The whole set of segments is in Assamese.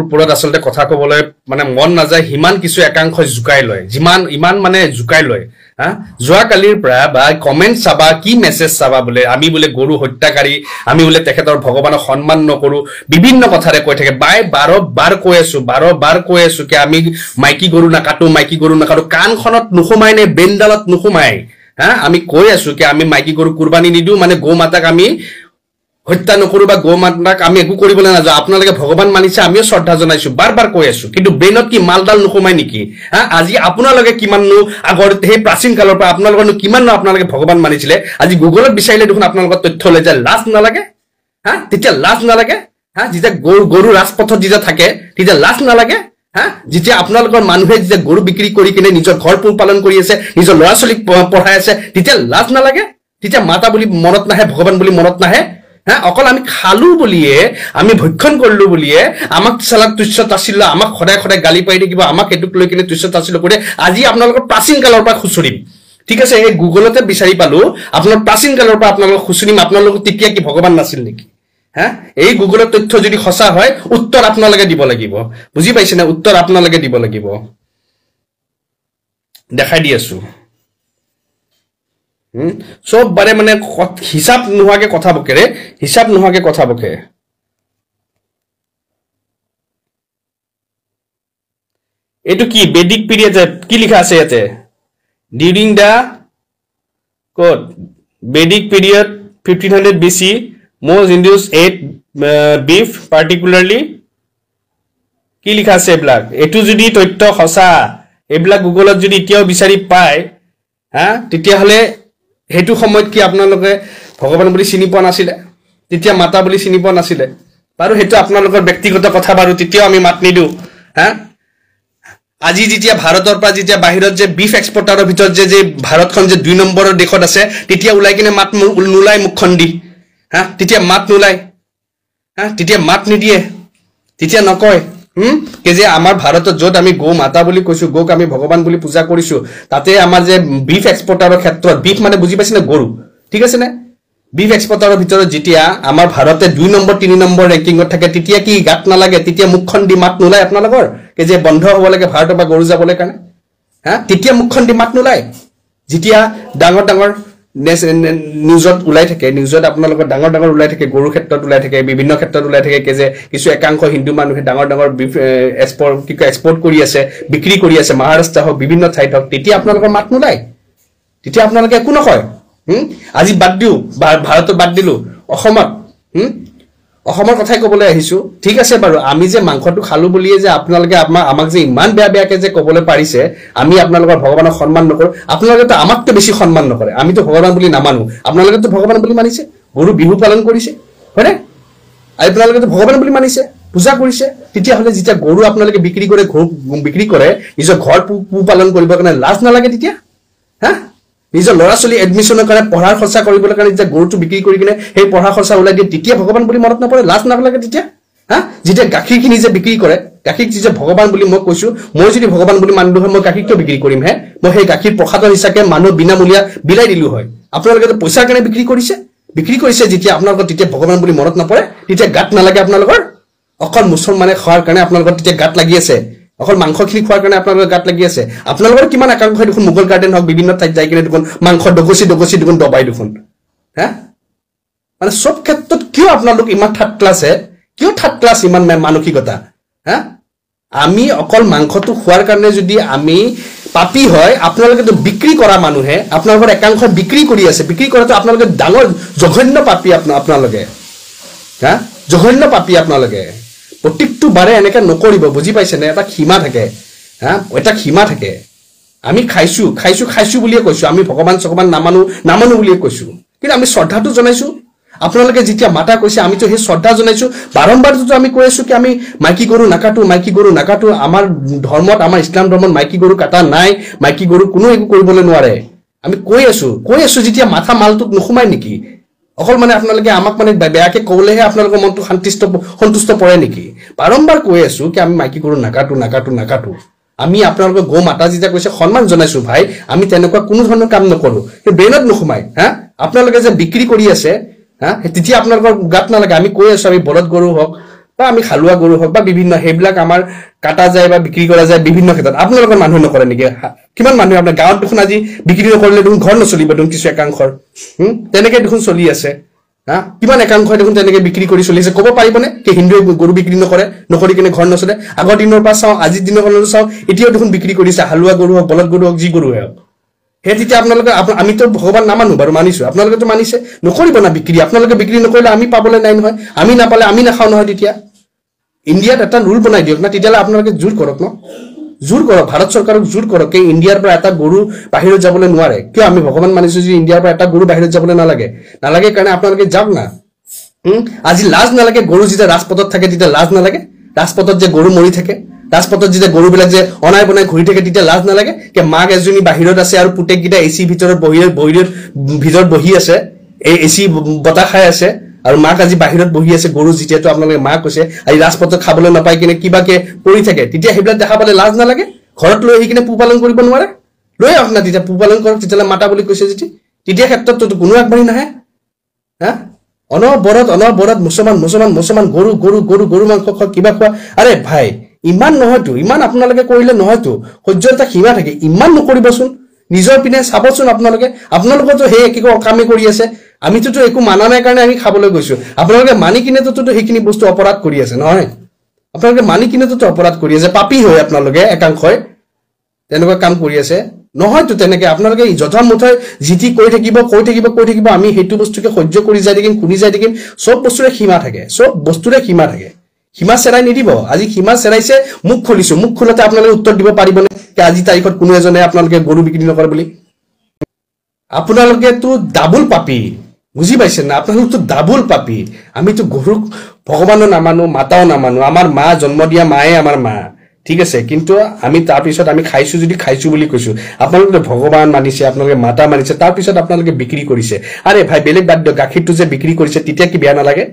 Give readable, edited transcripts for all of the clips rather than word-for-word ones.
ওপৰত আসলতে কথা ক'বলৈ মানে মন নাযায় হিমান কিছু একাংশ জুকাই লয় ইমান মানে জুকাই লয় হা যোৱা কালিৰ পৰা বা কমেন্ট চাবা কি মেছেজ চাবা বোলে আমি বোলে গৰু হত্যাকাৰী আমি বোলে তেখেতৰ ভগৱানক সন্মান নকৰো বিভিন্ন কথাৰে কৈ থাকে 12 বাৰ কৈ আছো কি আমি মাইকী গৰু নাকাটো কানখনত নুখুমাই নে বেনডালত নুখুমাই হা আমি কৈ আছো কি আমি মাইকী গৰু কুৰবানি নিদু মানে গো মাতাক আমি হত্যা নকৰো বা গো মাতাক আমি একো কৰিবলৈ নাযাওঁ আপোনালোকে ভগৱান মানিছে আমিও শ্ৰদ্ধা জনাইছো বাৰ কৈ আছো কিন্তু ব্ৰেইনত কি মালডাল নুখুমাই নেকি হা আজি আপোনালোকে কিমাননো আগৰ সেই প্ৰাচীন কালৰ পৰা আপোনালোকৰনো কিমাননো আপোনালোকে ভগৱান মানিছিলে আজি গুগলত বিচাৰিলে দেখোন আপোনালোকৰ তথ্য লৈ যায় লাজ নালাগে হা তেতিয়া লাজ নালাগে হা যেতিয়া গৰু ৰাজপথত যেতিয়া থাকে তেতিয়া লাজ নালাগে হা যেতিয়া আপোনালোকৰ মানুহে যেতিয়া গৰু বিক্ৰী কৰি কিনে নিজৰ ঘৰ পালন কৰি আছে নিজৰ ল'ৰা ছোৱালীক পঢ়াই আছে তেতিয়া লাজ নালাগে তেতিয়া মাতা বুলি মনত নাহে ভগৱান বুলি মনত নাহে হ্যাঁ অকল আমি খালু বলিয়ে আমি ভক্ষণ করলু বলিয়ে আমাক সালাক তুচ্ছ তাছিল্য আমাক খদায় খদায় গালি পাই থাকিব আমাক এটুক লৈ কিনে তুচ্ছ তাছিল্য করে আজি আপোনালোকৰ প্ৰাচীন কালৰ পৰা খুচুৰিম ঠিক আছে এই গুগলতে বিচাৰি পালো আপোনাৰ প্ৰাচীন কালৰ পৰা আপোনালোক খুচুৰিম আপোনালোক তেতিয়া কি ভগৱান নাছিল নেকি হ্যাঁ এই গুগলৰ তথ্য যদি সঁচা হয় উত্তৰ আপোনালোকে দিব লাগিব বুজি পাইছে না উত্তৰ আপোনালোকে দিব লাগিব দেখাই দি আছো সব বারে মানে হিসাব নোহাকে কথা বকে এটো কি বেদিক পিরিয়ড কি লিখা আছে ইয়াতে ডিউরিং দা code বেদিক period 1500 BC most Hindus ate beef particularly কি লিখা আছে এবলাক এটো যদি তথ্য সঁচা এবলাক গুগলত যদি এতিয়াও বিচাৰি পায় হ্যাঁ তেতিয়া হলে হেতু সময়ত কি আপোনালোকে ভগৱান বুলি চিনি পোৱা নাছিলে তেতিয়া মাতা বুলি চিনি পোৱা নাছিলে বাৰু হেতু আপোনালোকৰ ব্যক্তিগত কথা বাৰু তেতিয়া আমি মাত নিদু হ্যাঁ আজি যেতিয়া ভাৰতৰ পৰা যেতিয়া বাহিৰত যে বিফ এক্সপৰ্টাৰৰ ভিতৰত যে ভাৰতখন যে 2 নম্বৰৰ দেশত আছে তেতিয়া উলাই কিনে মাত নুলাই মুখখন দি হ্যাঁ তেতিয়া মাত নুলাই হ্যাঁ তেতিয়া মাত নিদিয়ে তেতিয়া নকয় কে যে আমাৰ ভাৰতত যত আমি গো মাতা বুলি কৈছো গোক আমি ভগৱান বুলি পূজা কৰিছো তাতে আমাৰ যে বিফ এক্সপৰ্টাৰৰ ক্ষেত্ৰত বিফ মানে বুজি পাইছে না গৰু ঠিক আছে না বিফ এক্সপৰ্টাৰৰ ভিতৰত যেতিয়া আমাৰ ভাৰতে 2 নম্বৰ 3 নম্বৰ ৰেংকিংত থাকে তেতিয়া কি গাত নালাগে তেতিয়া মুখখন দি মাত নুলাই আপোনালোকৰ কে যে বন্ধ হ'ব লাগে ভাৰতৰ পৰা গৰু যাবলৈ কাৰণে হ্যাঁ তেতিয়া মুখখন দি মাত নুলাই যেতিয়া ডাঙৰ নিউজত উলাই থাকে নিউজত আপোনালোকৰ ডাঙৰ উলাই থাকে গৰু ক্ষেত্ৰত উলাই থাকে বিভিন্ন ক্ষেত্ৰত উলাই থাকে কে যে কিছু একাংশ হিন্দু মানুহে ডাঙৰ এক্সপৰ্ট কৰি আছে বিক্ৰী কৰি আছে মহাৰাষ্ট্ৰ হওক বিভিন্ন ঠাইত হওক তেতিয়া আপোনালোকৰ মাত নুলাই তেতিয়া আপোনালোকে একো নকয় আজি বাদ দিও ভাৰতত বাদ দিলো অসমৰ কথাই ক'বলৈ আহিছো ঠিক আছে বাৰু আমি যে মাংসটো খালু বুলিয়ে যে আপোনালোকে আমাক যে ইমান বেয়াকে যে ক'বলৈ পাৰিছে আমি আপোনালোকৰ ভগৱানক সন্মান নকৰো আপোনালোকে তো আমাকটো বেছি সন্মান নকৰে আমি তো ভগৱান বুলি নামানো আপোনালোকে তো ভগৱান বুলি মানিছে গৰু বিহু পালন কৰিছে হয়নে আপোনালোকে তো ভগৱান বুলি মানিছে পূজা কৰিছে তেতিয়া হলে যেতিয়া গৰু আপোনালোকে বিক্ৰী কৰে নিজৰ ঘৰ পালন কৰিবৰ কাৰণে লাজ নালাগে তেতিয়া হা নিজৰ ল'ৰা ছোৱালী এডমিশনৰ কাৰণে পঢ়াৰ খৰচা কৰিবলৈ কাৰণে যে গৰুটো বিক্ৰী কৰি কিনে সেই পঢ়া খৰচা উলাই দিয়ে তেতিয়া ভগৱান বুলি মনত নপৰে লাজ নালাগে তেতিয়া হা যেতিয়া গাখীৰখিনি যে বিক্ৰী কৰে গাখীৰ যে ভগৱান বুলি মই কৈছো মই যদি ভগৱান বুলি মানিলো হয় মই গাখীৰ কিয় বিক্ৰী কৰিম হে মই সেই গাখীৰ প্ৰসাদৰ হিচাপে মানুহ বিনামূলীয়া বিলাই দিলো হয় আপোনালোকে তো পইচাৰ কাৰণে বিক্ৰী কৰিছে যেতিয়া আপোনালোকৰ তেতিয়া ভগৱান বুলি মনত নপৰে তেতিয়া গাত নালাগে আপোনালোকৰ অকল মুছলমানে খোৱাৰ কাৰণে আপোনালোকৰ তেতিয়া গাত লাগি আছে অকল মাংসখিনি খোৱাৰ কাৰণে আপোনালোকৰ গাত লাগি আছে আপোনালোকৰ কিমান একাংশ দেখোন মুগল গাৰ্ডেন হওক বিভিন্ন ঠাইত যাই কিনে দেখোন মাংস ডগচি দেখোন দবাই দেখোন হ্যাঁ মানে সব ক্ষেত্ৰত কিয় আপোনালোক ইমান থাৰ্ড ক্লাছ ইমান মানসিকতা হ্যাঁ আমি অকল মাংসটো খোৱাৰ কাৰণে যদি আমি পাপী হয় আপোনালোকে তো বিক্ৰী কৰা মানুহে আপোনালোকৰ একাংশ বিক্ৰী কৰি আছে বিক্ৰী কৰাটো আপোনালোকে ডাঙৰ জঘন্য পাপী আপোনালোকে হ্যাঁ জঘন্য পাপী আপোনালোকে প্ৰত্যেকটো বাৰে এনেকে নকৰিব বুজি পাইছে না এটা সীমা থাকে হ্যাঁ এটা সীমা থাকে আমি খাইছো বুলিয়ে কৈছো আমি ভগৱান নামানো বুলিয়ে কৈছো কিন্তু আমি শ্ৰদ্ধাটো জনাইছো আপোনালোকে যেতিয়া মাতা কৈছে আমি তো সেই শ্ৰদ্ধা জনাইছো বাৰম্বাৰ তো আমি কৈ আছো কি আমি মাইকী গৰু নাকাটো আমাৰ ধৰ্মত আমাৰ ইছলাম ধৰ্মত মাইকী গৰু কাটা নাই মাইকী গৰু কোনো একো কৰিবলৈ নোৱাৰে আমি কৈ আছো যেতিয়া মাথা মালটোক নুখুমাই নেকি অকল মানে আপোনালোকে আমাক মানে বেয়াকে কওলেহে আপোনালোকৰ মনটো সন্তুষ্ট পৰে নেকি বাৰম্বাৰ কৈ আছো কি আমি মাইকী গৰু নাকাটো আমি আপোনালোকৰ গো মাতা যেতিয়া কৈছে সন্মান জনাইছো ভাই আমি তেনেকুৱা কোনো ধৰণৰ কাম নকৰো ব্ৰেইনত নুখুমাই হা আপোনালোকে যে বিক্ৰী কৰি আছে হ্যাঁ তেতিয়া আপোনালোকৰ গাত নালাগে আমি কৈ আছো আমি বলদ গৰু হওক বা আমি খালুৱা গৰু হওক বা বিভিন্ন সেইবিলাক আমাৰ কাটা যায় বা বিক্ৰী কৰা যায় বিভিন্ন ক্ষেত্ৰত আপোনালোকৰ মানুহে নকৰে নেকি কিমান মানুহে আপোনাৰ গাঁৱত দেখোন আজি বিক্ৰী নকৰিলে দেখোন ঘৰ নচলিব দেখোন কিছু একাংশৰ তেনেকৈ দেখোন চলি আছে হা কিমান একাংশই দেখোন তেনেকৈ বিক্ৰী কৰি চলি আছে ক'ব পাৰিবনে কি হিন্দুৱে গৰু বিক্ৰী নকৰি কিনে ঘৰ নচলে আগৰ দিনৰ পৰা চাওঁ আজিৰ দিনলৈ চাওঁ এতিয়াও দেখোন বিক্ৰী কৰিছে হালুৱা গৰু হওক বলদ গৰু হওক যি গৰু হওক সেই তেতিয়া আপোনালোকে আমিতো ভগৱান নামানো বাৰু মানিছো আপোনালোকেতো মানিছে নকৰিব না বিক্ৰী আপোনালোকে বিক্ৰী নকৰিলে আমি পাবলৈ নাই নহয় আমি নাপালে আমি নাখাওঁ নহয় তেতিয়া ইণ্ডিয়াত এটা ৰুল বনাই দিয়ক না তেতিয়ালে আপোনালোকে জোৰ কৰক ন জোৰ কৰক ভাৰত চৰকাৰক জোৰ কৰক যে ইণ্ডিয়াৰ পৰা এটা গৰু বাহিৰত যাবলৈ নোৱাৰে কিয় আমি ভগৱান মানিছো যে ইণ্ডিয়াৰ পৰা এটা গৰু বাহিৰত যাবলৈ নালাগে কাৰণে আপোনালোকে যাওক না আজি লাজ নালাগে গৰু যেতিয়া ৰাজপথত থাকে তেতিয়া লাজ নালাগে ৰাজপথত যে গৰু মৰি থাকে ৰাজপথত যেতিয়া গৰুবিলাক যে অনাই বনাই ঘূৰি থাকে তেতিয়া লাজ নালাগে যে মাক এজনী বাহিৰত আছে আৰু পুতেককেইটা এচি ভিতৰত বহি আছে এই এচি বতাহ খাই আছে আৰু মাক আজি বাহিৰত বহি আছে গৰু যেতিয়াতো আপোনালোকে মাক কৈছে আজি ৰাজপথত খাবলৈ নাপাই কিনে কিবাকে পৰি থাকে তেতিয়া সেইবিলাক দেখা পালে লাজ নালাগে ঘৰত লৈ আহি কিনে পোহপালন কৰিব নোৱাৰে লৈ আহক না তেতিয়া পোহপালন কৰক তেতিয়ালে মাতা বুলি কৈছে তেতিয়া ক্ষেত্ৰততো কোনো আগবাঢ়ি নাহে হা অনবৰত মুছলমান গৰু মাংস খোৱা কিবা খোৱা আৰে ভাই ইমান নহয়তো ইমান আপোনালোকে কৰিলে নহয়তো সহ্যৰ এটা সীমা থাকে ইমান নকৰিবচোন নিজৰ পিনে চাবচোন আপোনালোকেতো সেই একে কামে কৰি আছে আমিতো একো মানা নাই কাৰণে আমি খাবলৈ গৈছো আপোনালোকে মানি কিনেতো সেইখিনি বস্তু অপৰাধ কৰি আছে নহয় আপোনালোকে মানি কিনেতো অপৰাধ কৰি আছে পাপী হয় আপোনালোকে একাংশই তেনেকুৱা কাম কৰি আছে নহয়তো তেনেকৈ আপোনালোকে যথা মুঠে জিতি কৈ থাকিব আমি সেইটো বস্তুকে সহ্য কৰি যাই থাকিম শুনি যাই থাকিম চব বস্তুৰে সীমা থাকে সীমা চেৰাই নিদিব আজি সীমা চেৰাইছে মুখ খুলিছো মুখ খোলাতে আপোনালোকে উত্তৰ দিব পাৰিবনে আজি তাৰিখত কোনো এজনে আপোনালোকে গৰু বিক্ৰী নকৰে বুলি আপোনালোকেতো ডাবুল পাপী বুজি পাইছে না আপোনালোকতো ডাবুল পাপী আমিতো গৰুক ভগৱানো নামানো মাতাও নামানো আমাৰ মা জন্ম দিয়া মায়ে আমাৰ মা ঠিক আছে কিন্তু আমি তাৰপিছত আমি খাইছো যদি খাইছো বুলি কৈছো আপোনালোকে ভগৱান মানিছে আপোনালোকে মাতা মানিছে তাৰপিছত আপোনালোকে বিক্ৰী কৰিছে আৰে ভাই বেলেগ বাদ দিয়ক গাখীৰটো যে বিক্ৰী কৰিছে তেতিয়া কি বেয়া নালাগে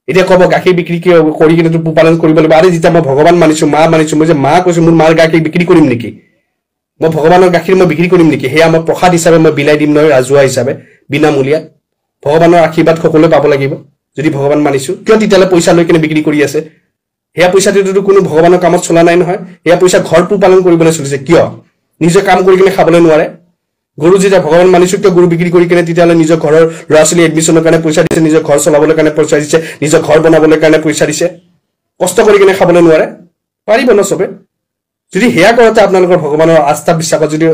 এতিয়া ক'ব গাখীৰ বিক্ৰী কৰি কিনে তো পোহপালন কৰিব লাগিব আৰে যেতিয়া মই ভগৱান মানিছো মা মানিছো মই যে মা কৈছো মোৰ মাৰ গাখীৰ বিক্ৰী কৰিম নেকি মই ভগৱানৰ গাখীৰ মই বিক্ৰী কৰিম নেকি সেয়া মই প্ৰসাদ হিচাপে মই বিলাই দিম নহয় ৰাজুৱা হিচাপে বিনামূলীয়া ভগৱানৰ আশীৰ্বাদ সকলোৱে পাব লাগিব যদি ভগৱান মানিছো কিয় তেতিয়ালে পইচা লৈ কিনে বিক্ৰী কৰি আছে সেয়া পইচাটোতো কোনো ভগৱানৰ কামত চলা নাই নহয় সেয়া পইচা ঘৰ পোহপালন কৰিবলৈ চলিছে কিয় নিজে কাম কৰি কিনে খাবলৈ নোৱাৰে গৰু যেতিয়া ভগৱান মানিছো কিয় গৰু বিক্ৰী কৰি কিনে তেতিয়ালে নিজৰ ঘৰৰ ল'ৰা ছোৱালী এডমিশ্যনৰ কাৰণে পইচা দিছে নিজৰ ঘৰ চলাবলৈ কাৰণে পইচা দিছে নিজৰ ঘৰ বনাবলৈ কাৰণে পইচা দিছে কষ্ট কৰি কিনে খাবলৈ নোৱাৰে পাৰিব ন চবে যদি সেয়া কৰোঁতে আপোনালোকৰ ভগৱানৰ আস্থা বিশ্বাসত যদি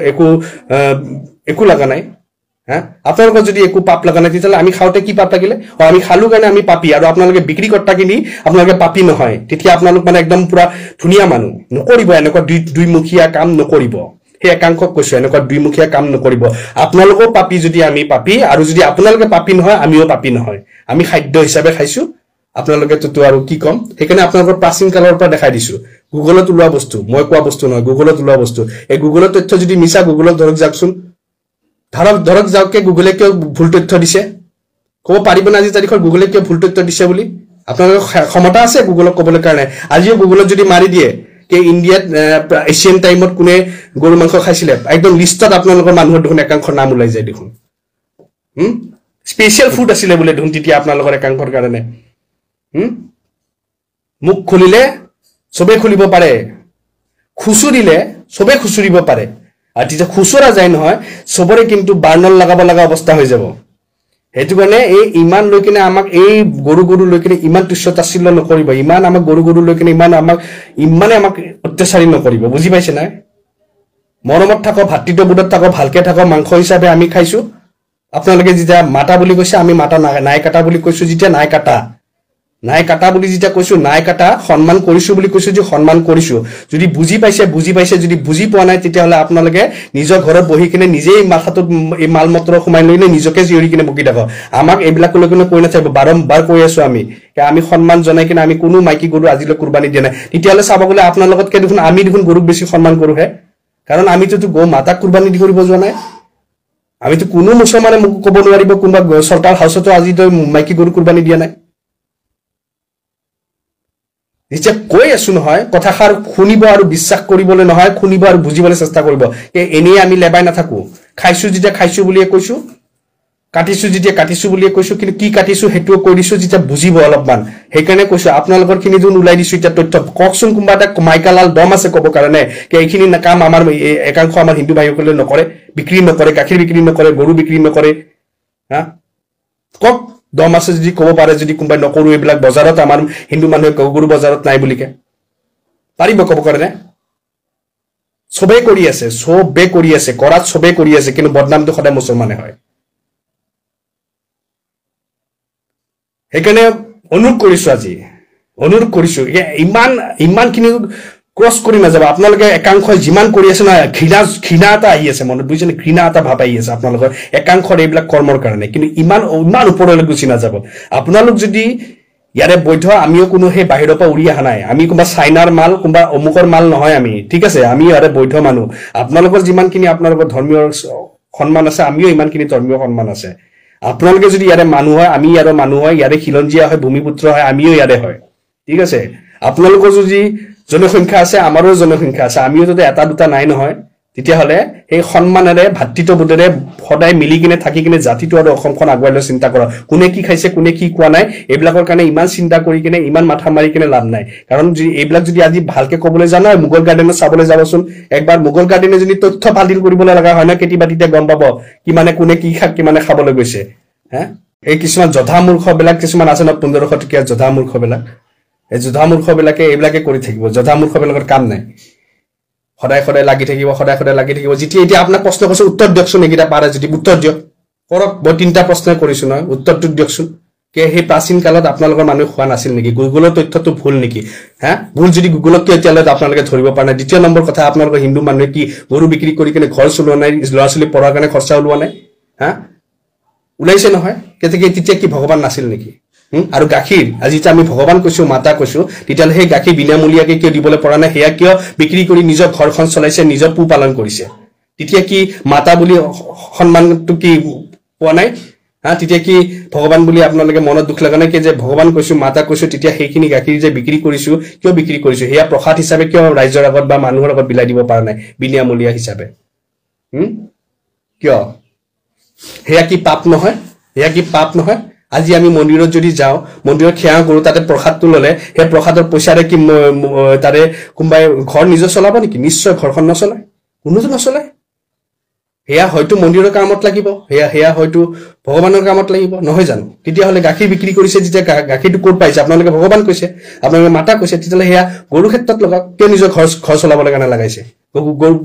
একো লগা নাই হা আপোনালোকৰ যদি একো পাপ লগা নাই তেতিয়াহ'লে আমি খাওঁতে কি পাপ লাগিলে আমি খালো কাৰণে আমি পাপী আৰু আপোনালোকে বিক্ৰী কৰ্তা কিনি আপোনালোকে পাপী নহয় তেতিয়া আপোনালোক মানে একদম পুৰা ধুনীয়া মানুহ নকৰিব এনেকুৱা দুইমুখীয়া কাম নকৰিব সেই একাংশক কৈছো এনেকুৱা দুইমুখীয়া কাম নকৰিব আপোনালোকও পাপী যদি আমি পাপী আৰু যদি আপোনালোকে পাপী নহয় আমিও পাপী নহয় আমি খাদ্য হিচাপে খাইছো আপোনালোকেতো আৰু কি কম সেইকাৰণে আপোনালোকৰ প্ৰাচীন কালৰ পৰা দেখাই দিছো গুগলত ওলোৱা বস্তু মই কোৱা বস্তু নহয় গুগলত ওলোৱা বস্তু এই গুগলৰ তথ্য যদি মিছা গুগলত ধৰক যাওকচোন ধৰক যাওকে গুগলে কিয় ভুল তথ্য দিছে ক'ব পাৰিব না আজি তাৰিখৰ গুগলে কিয় ভুল তথ্য দিছে বুলি আপোনালোকৰ ক্ষমতা আছে গুগলক ক'বলৈ কাৰণে আজিও গুগলত যদি মাৰি দিয়ে যে ইণ্ডিয়াত এছিয়ান টাইমত কোনে গৰু মাংস খাইছিলে একদম লিষ্টত আপোনালোকৰ মানুহৰ দেখোন একাংশ নাম ওলাই যায় দেখোন স্পেচিয়েল ফুড আছিলে বোলে দেখোন তেতিয়া আপোনালোকৰ একাংশৰ কাৰণে মুখ খুলিলে চবে খুলিব পাৰে খুচুৰিলে চবে খুচুৰিব পাৰে আৰু তেতিয়া খুচুৰা যায় নহয় চবৰে কিন্তু বাৰ্ণল লগাব লগা অৱস্থা হৈ যাব সেইটো কাৰণে এই ইমান লৈ কিনে আমাক এই গৰু লৈ কিনে ইমান তুচ্ছতাচ্ছিল্য নকৰিব ইমান আমাক গৰু লৈ কিনে ইমানে আমাক অত্যাচাৰী নকৰিব বুজি পাইছে নাই মৰমত থাকক ভাতৃত্ববোধত থাকক ভালকে থাকক মাংস হিচাপে আমি খাইছো আপোনালোকে যেতিয়া মাতা বুলি কৈছে আমি মাতা নাই কাটা বুলি কৈছো যেতিয়া নাই কাটা বুলি যেতিয়া কৈছো নাই কাটা সন্মান কৰিছো বুলি কৈছো যে সন্মান কৰিছো যদি বুজি পাইছে যদি বুজি পোৱা নাই তেতিয়াহ'লে আপোনালোকে নিজৰ ঘৰত বহি কিনে নিজেই মাথাটোত এই মাল মত্ৰ সোমাই লৈ নিজকে চিঞৰি কিনে বকি থাকক আমাক এইবিলাক লৈ কিনে কৈ নাথাকিব বাৰম্বাৰ কৈ আছো আমি সন্মান জনাই কিনে আমি কোনো মাইকী গৰু আজিলৈ কুৰবানি দিয়া নাই তেতিয়াহ'লে চাব গ'লে আপোনালোকতকে দেখোন আমি দেখোন গৰুক বেছি সন্মান কৰোহে কাৰণ আমিতো গো মাতাক কুৰবানি কৰিব যোৱা নাই আমিতো কোনো মুছলমানে মোক ক'ব নোৱাৰিব কোনোবা চৰকাৰ হাউচতো আজি মাইকী গৰু কুৰবানি দিয়া নাই যেতিয়া কৈ আছো নহয় কথাষাৰ শুনিব আৰু বিশ্বাস কৰিবলৈ নহয় শুনিব আৰু বুজিবলৈ চেষ্টা কৰিব এনেই আমি লেবাই নাথাকো খাইছো যেতিয়া খাইছো বুলিয়ে কৈছো কাটিছো যেতিয়া কাটিছো বুলিয়ে কৈছো কিন্তু কি কাটিছো হেতু কৈ দিছো যেতিয়া বুজিব অলপমান হেকানে কৈছো আপোনালোকৰ খিনি যোন উলাই দিছো এটা তথ্য ককচোন কোনবা এটা মাইকালাল দম আছে কব কাৰণে কি এইখিনি কাম আমাৰ একাংশ আমাৰ হিন্দু ভাইসকলে নকৰে বিক্ৰী নকৰে গাখীৰ বিক্ৰী নকৰে গৰু বিক্ৰী নকৰে হা কক দম আছে যদি কব পাৰে যদি কোনবা নকৰো এইবিলাক বজাৰত আমাৰ হিন্দু মানুহে গৰু বজাৰত নাই বুলিকে পাৰিব কব কাৰণে সবে কৰি আছে কৰাত সবে কৰি আছে কিন্তু বদনামটো সদায় মুছলমানে হয় হেকানে অনুৰোধ কৰিছো ইমান খিনি ক্ৰস কৰি নাযাব আপোনালোকে একাংশ যিমান কৰি আছে না ঘৃণা এটা আহি আছে মনত বুজিছেনে ঘৃণা এটা ভাব আহি আছে আপোনালোকৰ একাংশৰ এইবিলাক কৰ্মৰ কাৰণে কিন্তু ইমান ওপৰলৈ গুচি নাযাব আপোনালোক যদি ইয়াৰে বৈধ আমিও কোনো হে বাহিৰৰ পৰা উৰি আহা নাই আমি কোনবা চাইনাৰ মাল কোনবা অমুকৰ মাল নহয় আমি ঠিক আছে আমি ইয়াৰে বৈধ মানুহ আপোনালোকৰ যিমানখিনি আপোনালোকৰ ধৰ্মীয় সন্মান আছে আমিও ইমানখিনি ধৰ্মীয় সন্মান আছে আপোনালোকে যদি ইয়াৰে মানুহ হয় আমি ইয়াৰে মানুহ হয় ইয়াৰে খিলঞ্জিয়া হয় ভূমিপুত্ৰ হয় আমিও ইয়াৰে হয় ঠিক আছে আপোনালোকৰ যদি জনসংখ্যা আছে আমাৰো জনসংখ্যা আছে আমিও যদি এটা দুটা নাই নহয় তেতিয়া হলে এই সন্মানেৰে ভাতৃত্ববোধেৰে সদায় মিলি কিনে থাকি কিনে জাতিটো আৰু অসমখন আগুৱাই লৈ চিন্তা কৰা কোনে কি খাইছে কোনে কি কোৱা নাই এইবিলাকৰ কাৰণে ইমান চিন্তা কৰি কিনে ইমান মাথা মাৰি কিনে লাভ নাই কাৰণ যদি এইবিলাক যদি আজি ভালকে কবলৈ জানা মুগল গাৰ্ডেনত চাবলৈ যাবচোন একবাৰ মুগল গাৰ্ডেনে যদি তথ্য ফাদিল কৰিবলৈ লগা হয় না কেতিয়াবা তেতিয়া গম পাব কি মানে কোনে কি খাক কি মানে খাবলৈ গৈছে হা এই কিছুমান জধা মূৰ্খ বিলাক কিছুমান আছে না 1500 টকীয়া জধা মূৰ্খ বিলাক এই জধা মূৰ্খ বিলাকে এইবিলাকে কৰি থাকিব জধা মূৰ্খ বিলাকৰ কাম নাই সদায় লাগি থাকিব যেতিয়া এতিয়া আপোনাক প্ৰশ্ন কৰিছো উত্তৰ দিয়কচোন একিটা পাৰে যদি উত্তৰ দিয়ক কৰক মই তিনটা প্ৰশ্ন কৰিছো নহয় উত্তৰটো দিয়কচোন কে সেই প্ৰাচীন কালত আপোনালোকৰ মানুহ খোৱা নাছিল নেকি গুগলৰ তথ্যটো ভুল নেকি হা ভুল যদি গুগলক এতিয়ালৈ আপোনালোকে ধৰিব পৰা নাই দ্বিতীয় নম্বৰ কথা আপোনালোকৰ হিন্দু মানুহে কি গৰু বিক্ৰী কৰি কিনে ঘৰ চলোৱা নাই ল'ৰা ছোৱালী পঢ়াৰ কাৰণে খৰচা ওলোৱা নাই হা উলাইছে নহয় কেতিয়া তেতিয়া কি ভগৱান নাছিল নেকি আৰু গাখীৰ আজি যে আমি ভগৱান কৈছো মাতা কৈছো তেতিয়ালে সেই গাখীৰ বিনামূলীয়াকৈ কিয় দিবলৈ পৰা নাই হেয়া কিয় বিক্ৰী কৰি নিজৰ ঘৰখন চলাইছে নিজৰ পু পালন কৰিছে তেতিয়া কি মাতা বুলি সন্মানটো কি পোৱা নাই হা তেতিয়া কি ভগৱান বুলি আপোনালোকে মনত দুখ লগা নাই কি যে ভগৱান কৈছো মাতা কৈছো তেতিয়া সেইখিনি গাখীৰ যে বিক্ৰী কৰিছো কিয় বিক্ৰী কৰিছো হেয়া প্ৰসাদ হিচাপে কিয় ৰাইজৰ আগত বা মানুহৰ আগত বিলাই দিব পৰা নাই বিনামূলীয়া হিচাপে কিয় হেয়া কি পাপ নহয় আজি আমি মন্দিৰত যদি যাও মন্দিৰত খেয়া কৰো তাতে প্ৰসাদটো ললে হে প্ৰসাদৰ পইচাৰে কি তাৰে কোনবাই ঘৰ নিজৰ চলাব নেকি নিশ্চয় ঘৰখন নচলে কোনোটো নচলে হেয়া হয়তো মন্দিৰৰ কামত লাগিব হেয়া হয়তো ভগৱানৰ কামত লাগিব নহয় জানো তেতিয়া হলে গাখীৰ বিক্ৰী কৰিছে যেতিয়া গাখীৰটো ক'ত পাইছে আপোনালোকে ভগৱান কৈছে আপোনালোকে মাতা কৈছে তেতিয়া হেয়া গৰু ক্ষেত্ৰত লগা কিয় নিজৰ ঘৰ চলাবলৈ কাৰণে লাগাইছে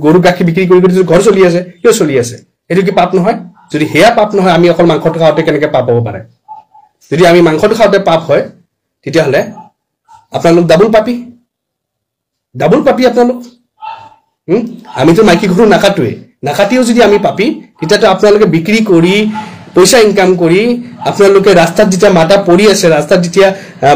গৰু গাখীৰ বিক্ৰী কৰি ঘৰ চলি আছে কিয় চলি আছে এটো কি পাপ নহয় যদি হেয়া পাপ নহয় আমি অকল মাংসটো খাওঁতে কেনেকৈ পাপ হ'ব পাৰে যদি আমি মাংসটো খাওঁতে পাপ হয় তেতিয়া হলে আপোনালোক ডাবল পাপী আপোনালোক আমিতো মাইকী গৰু নাকাটিও যদি আমি পাপী তেতিয়াতো আপোনালোকে বিক্ৰী কৰি পইচা ইনকাম কৰি আপোনালোকে ৰাস্তাত যেতিয়া মাতা পৰি আছে ৰাস্তাত যেতিয়া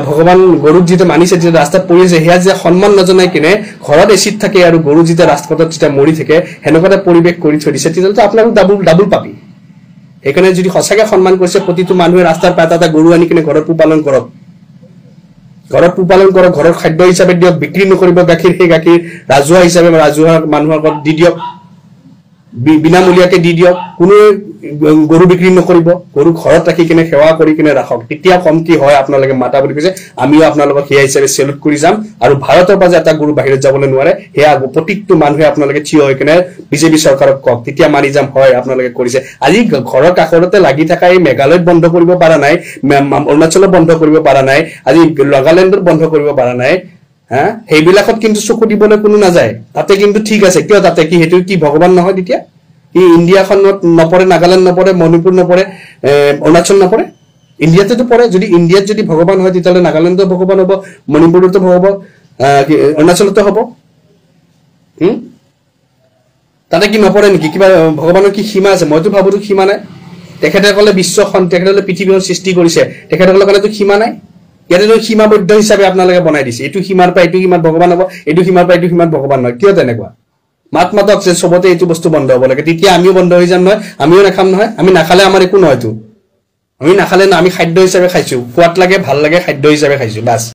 ভগৱান গৰুক যেতিয়া মানিছে যেতিয়া ৰাস্তাত পৰি আছে হেয়া যে সন্মান নজনাই কিনে ঘৰত এচিড থাকে আৰু গৰু যেতিয়া ৰাস্তাত যেতিয়া মৰি থাকে হেনেকুৱা পৰিৱেশ কৰি থৈ দিছে তেতিয়াতো আপোনালোক ডাবল পাপী এখানে যদি সঁচাকে সম্মান কৰিছে প্ৰতিটো মানুহে ৰাস্তাৰ পাতা এটা গৰু আনি কিনে ঘৰত পুপালন কৰক ঘৰৰ খাদ্য হিচাপে দিয়ক বিক্ৰী নকৰিব গাখীৰ সেই গাখীৰ ৰাজুৱা হিচাপে ৰাজুৱা মানুহৰ আগত দি দিয়ক বিনামূলীয়াকৈ দি দিয়ক কোনো গৰু বিক্ৰী নকৰিব গৰু ঘৰত ৰাখি কিনে সেৱা কৰি কিনে ৰাখক তেতিয়া কমতি হয় আপোনালোকে মাতা বুলি কৈছে আমিও আপোনালোকক সেয়া হিচাপে সেলুট কৰি যাম আৰু ভাৰতৰ পৰা এটা গৰু বাহিৰত যাবলৈ নোৱাৰে হেয়া প্ৰতিটো মানুহে আপোনালোকে থিয় হৈ কিনে বিজেপি চৰকাৰক কক তেতিয়া মানি যাম হয় আপোনালোকে কৰিছে আজি ঘৰৰ কাষৰতে লাগি থকা এই মেঘালয়ত বন্ধ কৰিব পৰা নাই অৰুণাচলত বন্ধ কৰিব পৰা নাই আজি নাগালেণ্ডত বন্ধ কৰিব পৰা নাই হা সেইবিলাকত কিন্তু চকু দিবলৈ কোনো নাযায় তাতে কিন্তু ঠিক আছে কিয় তাতে কি হেতু কি ভগৱান নহয় তেতিয়া কি ইণ্ডিয়াখনত নপৰে নাগালেণ্ড নপৰে মণিপুৰ নপৰে অৰুণাচল নপৰে ইণ্ডিয়াতেতো পৰে যদি ইণ্ডিয়াত যদি ভগৱান হয় তেতিয়ালে নাগালেণ্ডত ভগৱান হ'ব মণিপুৰতো হ'ব অৰুণাচলতো হ'ব তাতে কি নপৰে নেকি কিবা ভগৱানৰ কি সীমা আছে মইতো ভাবোতো সীমা নাই তেখেতসকলে বিশ্বখন তেখেতসকলে পৃথিৱীৰ সৃষ্টি কৰিছে তেখেতসকলৰ কাৰণেতো সীমা নাই ইয়াতে সীমাবদ্ধ হিচাপে আপোনালোকে বনাই দিছে এইটো সীমাৰ পৰা এইটো সীমাত ভগৱান হ'ব এইটো সীমাৰ পৰা এইটো সীমাত ভগৱান নহয় কিয় তেনেকুৱা মাতক যে সবতে এইটো বস্তু বন্ধ হ'ব লাগে তেতিয়া আমিও বন্ধ হৈ যাম নহয় আমিও নাখাম নহয় আমি নাখালে আমাৰ একো নহয়তো আমি নাখালে না আমি খাদ্য হিচাপে খাইছো সোৱাদ লাগে ভাল লাগে খাদ্য হিচাপে খাইছো বাস